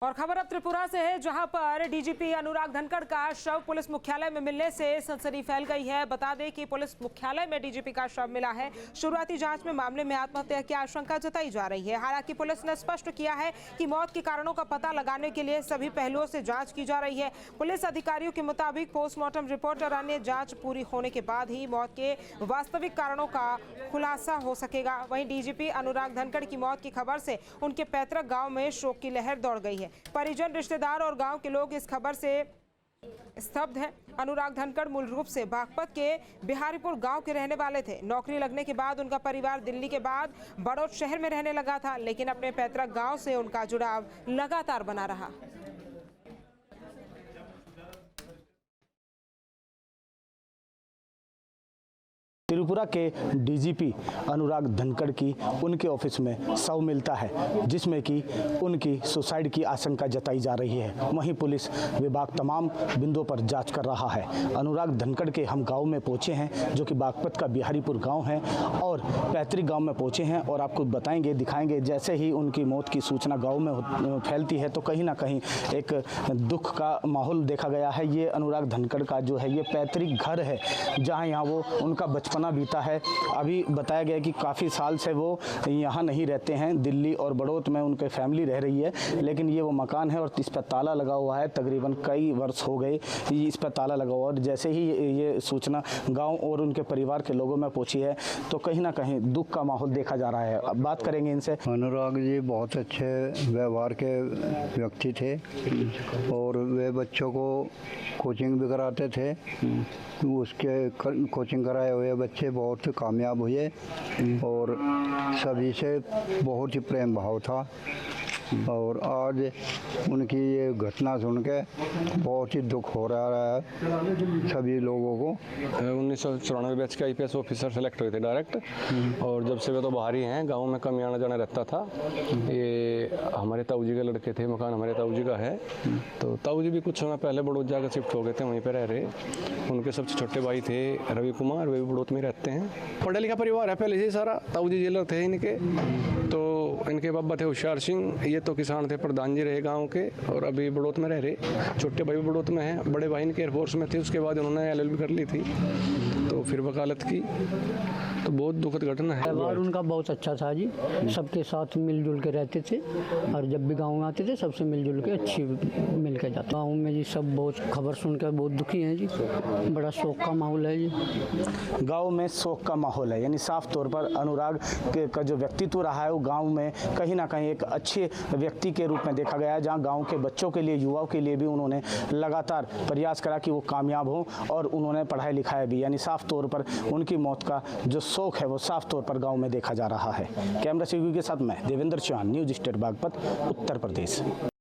और खबर अब त्रिपुरा से है, जहां पर डीजीपी अनुराग धनखड़ का शव पुलिस मुख्यालय में मिलने से सनसनी फैल गई है। बता दें कि पुलिस मुख्यालय में डीजीपी का शव मिला है। शुरुआती जांच में मामले में आत्महत्या की आशंका जताई जा रही है। हालांकि पुलिस ने स्पष्ट किया है कि मौत के कारणों का पता लगाने के लिए सभी पहलुओं से जाँच की जा रही है। पुलिस अधिकारियों के मुताबिक पोस्टमार्टम रिपोर्ट और अन्य जाँच पूरी होने के बाद ही मौत के वास्तविक कारणों का खुलासा हो सकेगा। वहीं डीजीपी अनुराग धनखड़ की मौत की खबर से उनके पैतृक गाँव में शोक की लहर दौड़ गई है। परिजन, रिश्तेदार और गांव के लोग इस खबर से स्तब्ध हैं। अनुराग धनखड़ मूल रूप से बागपत के बिहारीपुर गांव के रहने वाले थे। नौकरी लगने के बाद उनका परिवार दिल्ली के बाद बड़ौद शहर में रहने लगा था, लेकिन अपने पैतृक गांव से उनका जुड़ाव लगातार बना रहा। त्रिपुरा के डीजीपी अनुराग धनखड़ की उनके ऑफिस में शव मिलता है, जिसमें कि उनकी सुसाइड की आशंका जताई जा रही है। वहीं पुलिस विभाग तमाम बिंदुओं पर जांच कर रहा है। अनुराग धनखड़ के हम गांव में पहुंचे हैं, जो कि बागपत का बिहारीपुर गांव है, और पैतृक गांव में पहुंचे हैं और आपको बताएंगे, दिखाएंगे। जैसे ही उनकी मौत की सूचना गाँव में फैलती है तो कहीं ना कहीं एक दुख का माहौल देखा गया है। ये अनुराग धनखड़ का जो है ये पैतृक घर है, जहाँ यहाँ वो उनका बचपन बीता है। अभी बताया गया कि काफ़ी साल से वो यहाँ नहीं रहते हैं, दिल्ली और बड़ौद में उनके फैमिली रह रही है, लेकिन ये वो मकान है और इस पर ताला लगा हुआ है। तकरीबन कई वर्ष हो गए इस पर ताला लगा हुआ, और जैसे ही ये सूचना गांव और उनके परिवार के लोगों में पहुंची है तो कहीं ना कहीं दुख का माहौल देखा जा रहा है। अब बात करेंगे इनसे। अनुराग जी बहुत अच्छे व्यवहार के व्यक्ति थे और वे बच्चों को कोचिंग भी कराते थे। उसके कोचिंग कराए हुए बच्चे बहुत कामयाब हुए और सभी से बहुत ही प्रेम भाव था। और आज उनकी ये घटना सुन के बहुत ही दुख हो रहा है सभी लोगों को। 1994 बैच के IPS ऑफिसर सेलेक्ट हुए थे डायरेक्ट, और जब से वे तो बाहर ही हैं, गांव में कम आना जाना रहता था। ये हमारे ताऊ जी के लड़के थे, मकान हमारे ताऊ जी का है। तो ताऊ जी भी कुछ समय पहले बड़ौद जाकर शिफ्ट हो गए थे, वहीं पर रह रहे। उनके सबसे छोटे भाई थे रवि कुमार, वे भी बड़ौद में रहते हैं। पढ़ा लिखा परिवार है पहले से सारा। ताऊ जी जेलर थे इनके, तो इनके बाबा थे होशियार सिंह, ये तो किसान थे, प्रधान जी रहे गांव के, और अभी बड़ौद में रह रहे। छोटे भाई बड़ौद में हैं, बड़े भाई इनके एयरफोर्स में थे। उसके बाद उन्होंने LLB कर ली थी, तो फिर वकालत की। तो बहुत दुखद घटना है। व्यवहार उनका बहुत अच्छा था जी, सबके साथ मिलजुल के रहते थे, और जब भी गाँव में आते थे सबसे मिलजुल के अच्छी मिल के जाते। गाँव में जी सब बहुत खबर सुनकर बहुत दुखी हैं जी, बड़ा शोक का माहौल है जी। गाँव में शोक का माहौल है, यानी साफ तौर पर अनुराग का जो व्यक्तित्व रहा है वो गाँव में कहीं ना कहीं एक अच्छे व्यक्ति के रूप में देखा गया है, जहाँ गाँव के बच्चों के लिए, युवाओं के लिए भी उन्होंने लगातार प्रयास करा कि वो कामयाब हों, और उन्होंने पढ़ाई लिखाया भी। यानी साफ तौर पर उनकी मौत का जो शोक है वो साफ तौर पर गांव में देखा जा रहा है। कैमरा से के साथ मैं देवेंद्र चौहान, न्यूज़ स्टेट बागपत, उत्तर प्रदेश।